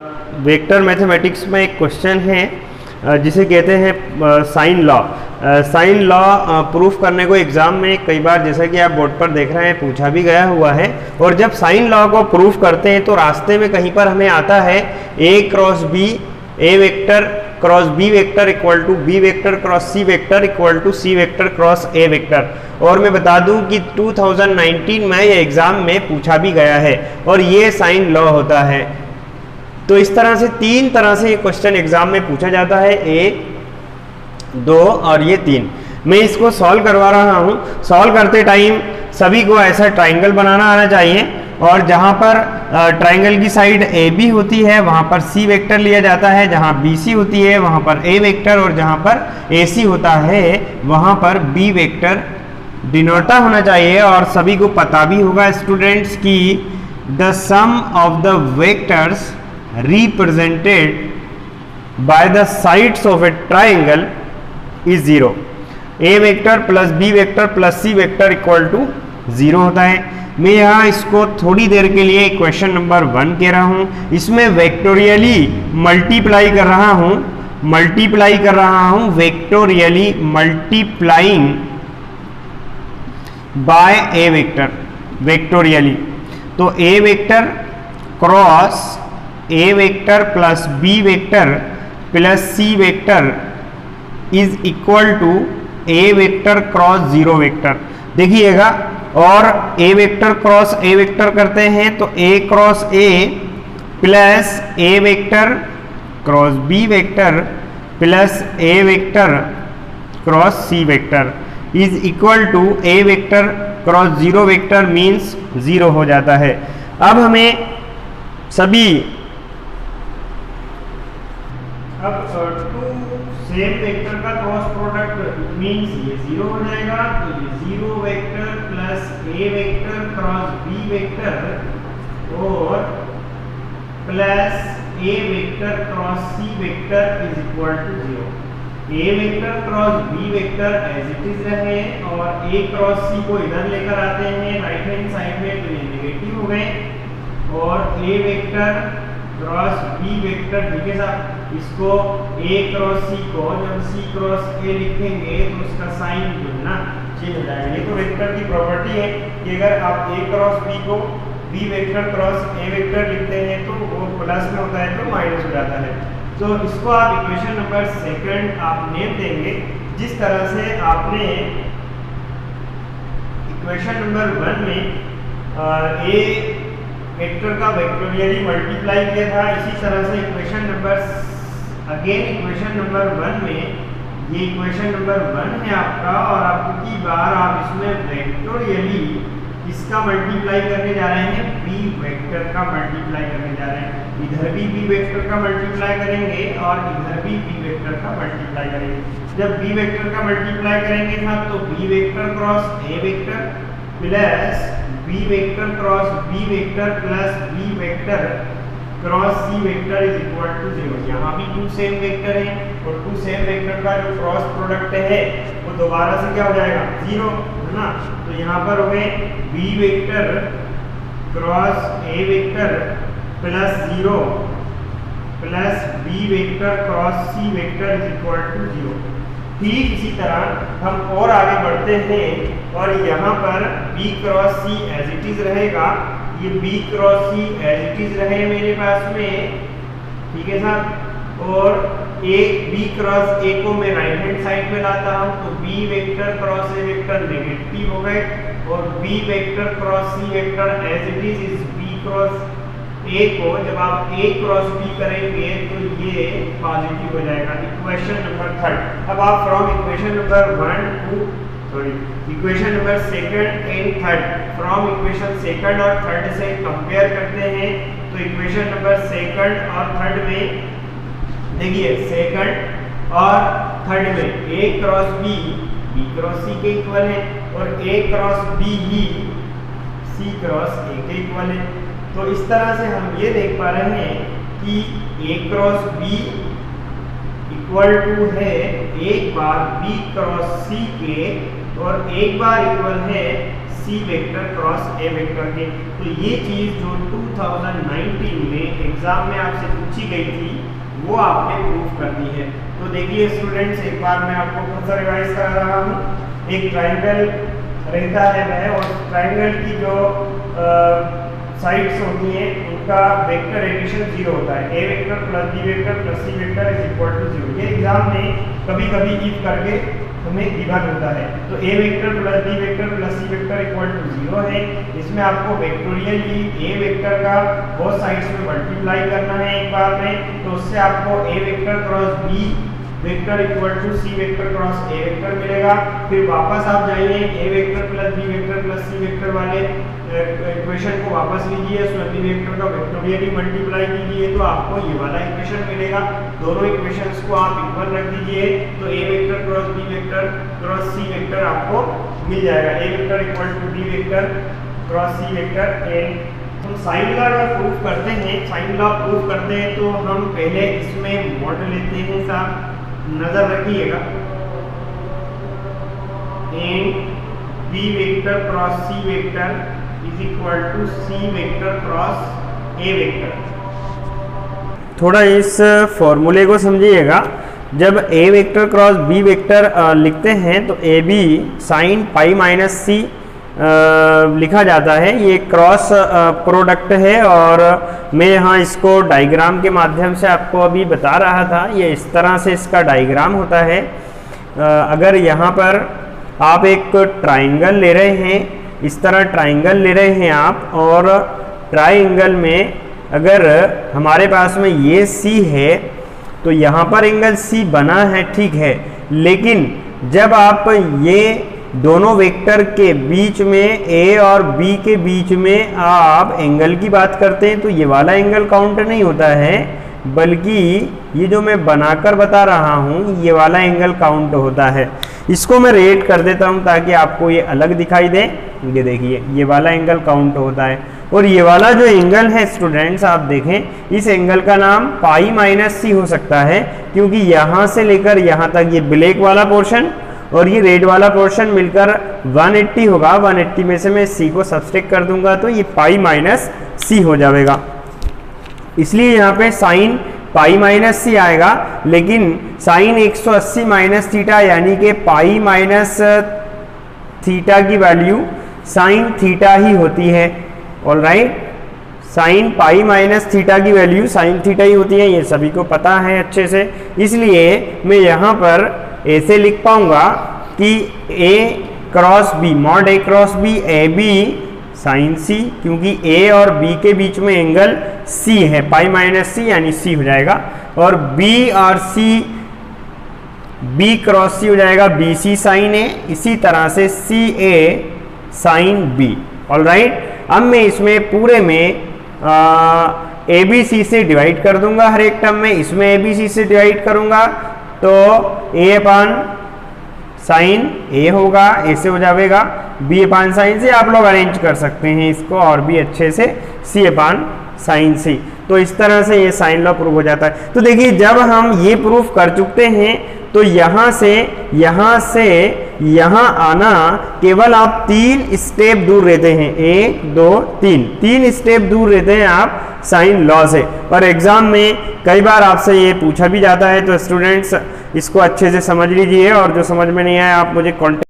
Vector mathematics में एक question है जिसे कहते हैं sine law. Sine law proof करने को एग्जाम में कई बार, जैसा कि आप बोर्ड पर देख रहे हैं, पूछा भी गया हुआ है। और जब साइन लॉ को प्रूफ करते हैं तो रास्ते में कहीं पर हमें आता है A cross B, A vector cross B vector equal to B vector cross C vector equal to C vector cross A vector. और मैं बता दूं कि 2019 में ये एग्जाम में पूछा भी गया है और ये साइन लॉ होता है। तो इस तरह से तीन तरह से ये क्वेश्चन एग्जाम में पूछा जाता है, 1, 2 और ये 3। मैं इसको सॉल्व करवा रहा हूँ। सॉल्व करते टाइम सभी को ऐसा ट्राइंगल बनाना आना चाहिए और जहाँ पर ट्राइंगल की साइड ए बी होती है वहाँ पर सी वेक्टर लिया जाता है, जहाँ बी सी होती है वहाँ पर ए वेक्टर और जहाँ पर ए सी होता है वहाँ पर बी वेक्टर डिनोटा होना चाहिए। और सभी को पता भी होगा स्टूडेंट्स की the sum of the vectors represented by the sides of a triangle is 0। a vector plus b vector plus c vector equal to 0 होता है। मैं यहाँ इसको थोड़ी देर के लिए इक्वेशन नंबर 1 कह रहा हूँ। इसमें वेक्टोरियली मल्टीप्लाई कर रहा हूँ, vectorially multiplying by a vector, vectorially. तो a vector cross A vector plus B vector plus C vector is equal to A vector cross 0 vector. देखिएगा, और A vector cross A vector करते हैं तो A cross A plus A vector cross B vector plus A vector cross C vector is equal to A vector cross 0 vector means 0 हो जाता है। अब हमें सभी टू सेम वेक्टर का क्रॉस प्रोडक्ट मींस ये 0 हो जाएगा। तो ये 0 vector plus A vector cross B vector और plus A vector cross C vector is equal to 0। A vector cross B vector as it is रहे और ए क्रॉस सी को इधर लेकर आते हैं राइट हैंड साइड में, तो ये नेगेटिव हो गए। और A vector cross B vector, ठीक है साहब, इसको ए क्रॉस सी को जब सी क्रॉस ए लिखेंगे तो उसका साइन जो है ना चेंज हो जाएगा। ये तो वेक्टर की प्रॉपर्टी है कि अगर आप ए क्रॉस बी को B vector cross A vector लिखते हैं तो वो प्लस में होता है तो माइनस हो जाता है। तो इसको आप इक्वेशन नंबर 2 आप नेम देंगे जिस तरह से आपने इक्वेशन नंबर 1 में ए वेक्टर का वेक्टोरियली मल्टीप्लाई किया था, इसी तरह से इक्वेशन नंबर 1 में ये इक्वेशन नंबर 1 है आपका। और आपकी बार आप इसमें वेक्टोरियली इसका मल्टीप्लाई करने जा रहे हैं, बी वेक्टर का मल्टीप्लाई करने जा रहे हैं। इधर भी बी वेक्टर का मल्टीप्लाई करेंगे और इधर भी बी वेक्टर का मल्टीप्लाई करेंगे। जब बी वेक्टर का मल्टीप्लाई करेंगे था तो B vector cross A vector plus B vector cross B vector plus B vector cross C vector is equal to 0। यहाँ भी 2 सेम वेक्टर है और 2 सेम वेक्टर का जो क्रॉस प्रोडक्ट है वो दोबारा से क्या हो जाएगा, 0 है ना। तो यहाँ पर हो गए B vector cross A vector plus 0 plus B vector cross C vector is equal to 0। ठीक इसी तरह हम और आगे बढ़ते हैं और यहाँ पर b cross C as it is रहेगा। ये b cross C as it is रहे मेरे पास में, ठीक है साहब। और एक b क्रॉस a को मैं राइट हैंड साइड में लाता हूँ तो b vector cross a vector negative हो गए और b vector cross c vector as it is b cross a को जब आप a क्रॉस b करेंगे तो ये पॉजिटिव हो जाएगा। Equation number 3। अब आप from equation number 2 and 3 from equation 2 और 3 से कंपेयर करते हैं। तो इक्वेशन नंबर 2 और 3 में देखिए, 2 और 3 में a cross b cross c के इक्वल है और a cross b he c cross a के इक्वल है। तो इस तरह से हम ये देख पा रहे हैं कि a cross b equal to है एक बार b क्रॉस c के और एक बार इक्वल है सी वेक्टर क्रॉस ए वेक्टर के। तो ये चीज़ जो 2019 में एग्जाम में आपसे पूछी गई थी वो आपने प्रूफ कर दी है। तो देखिए स्टूडेंट्स, एक बार मैं आपको फिर से रिवाइज करा रहा हूँ। एक ट्राइंगल रहता है वह, और ट्राइंगल की जो साइड्स होती हैं उनका वेक्टर एडिशन 0 होता है। A vector plus B vector plus C vector is equal to 0। ये एग्जाम में कभी कभी इफ करके हमें गिवन होता है। तो A vector plus B vector plus C vector equal to 0 है। इसमें आपको वेक्टोरियली ए वेक्टर का बोथ साइड्स में मल्टीप्लाई करना है एक बार में। तो उससे आपको A vector cross B vector equal to C vector cross A vector मिलेगा। फिर वापस आप जाइए A vector plus B vector plus C vector वाले इक्वेशन को वापस लीजिए, उसमें बी वेक्टर का वेक्टोरियली मल्टीप्लाई कीजिए तो आपको ये वाला इक्वेशन मिलेगा। दोनों इक्वेशंस को आप इक्वल रख दीजिए तो A vector cross B vector cross C vector आपको मिल जाएगा। A vector equal to B vector cross C vector. And हम साइन लॉ का प्रूफ करते हैं। साइन लॉ प्रूफ करते हैं तो हम पहले इसमें मॉड लेते हैं, साहब नजर रखिएगा। And B vector cross C vector is equal to C vector cross A vector. थोड़ा इस फॉर्मूले को समझिएगा। जब A vector cross B vector लिखते हैं तो A B sine pi minus C लिखा जाता है। ये क्रॉस प्रोडक्ट है और मैं यहाँ इसको डायग्राम के माध्यम से आपको अभी बता रहा था। ये इस तरह से इसका डायग्राम होता है। अगर यहाँ पर आप एक ट्राइंगल ले रहे हैं, इस तरह ट्राइंगल ले रहे हैं आप, और ट्राइंगल में अगर हमारे पास में ये सी है तो यहाँ पर एंगल सी बना है, ठीक है। लेकिन जब आप ये दोनों वेक्टर के बीच में ए और बी के बीच में आप एंगल की बात करते हैं तो ये वाला एंगल काउंट नहीं होता है, बल्कि ये जो मैं बनाकर बता रहा हूँ ये वाला एंगल काउंट होता है। इसको मैं रेट कर देता हूँ ताकि आपको ये अलग दिखाई दे। ये देखिए ये वाला एंगल काउंट होता है। और ये वाला जो एंगल है स्टूडेंट्स, आप देखें इस एंगल का नाम पाई माइनस सी हो सकता है, क्योंकि यहाँ से लेकर यहाँ तक ये ब्लैक वाला पोर्शन और ये रेड वाला पोर्शन मिलकर 180 होगा। 180 में से मैं सी को सब्सट्रैक्ट कर दूंगा तो ये पाई माइनस सी हो जाएगा। इसलिए यहाँ पे साइन पाई माइनस सी आएगा, लेकिन साइन 180 माइनस थीटा यानी कि पाई माइनस थीटा की वैल्यू साइन थीटा ही होती है। All right, sign pi minus theta की वैल्यू साइन थीटा ही होती है, ये सभी को पता है अच्छे से। इसलिए मैं यहाँ पर ऐसे लिख पाऊंगा कि A cross B mod A cross B A B sine C, क्योंकि ए और बी के बीच में एंगल सी है, पाई माइनस सी यानी सी हो जाएगा। और बी और सी, बी क्रॉस सी हो जाएगा बी सी साइन ए, इसी तरह से सी ए साइन बी। ऑल राइट, अब मैं इसमें पूरे में ए बी सी से डिवाइड कर दूंगा हर एक टर्म में। इसमें ए बी सी से डिवाइड करूंगा तो ए अपान साइन ए होगा, ऐसे हो जाएगा। बी अपान साइन से आप लोग अरेंज कर सकते हैं इसको और भी अच्छे से, सी अपान साइन सी। तो इस तरह से ये साइन लॉ प्रूव हो जाता है। तो देखिए जब हम ये प्रूफ कर चुके हैं तो यहाँ से यहाँ आना केवल आप 3 स्टेप दूर रहते हैं। 1 2 3 स्टेप दूर रहते हैं आप साइन लॉ से। और एग्जाम में कई बार आपसे ये पूछा भी जाता है। तो स्टूडेंट्स इसको अच्छे से समझ लीजिए, और जो समझ में नहीं आया आप मुझे कॉन्टेक्ट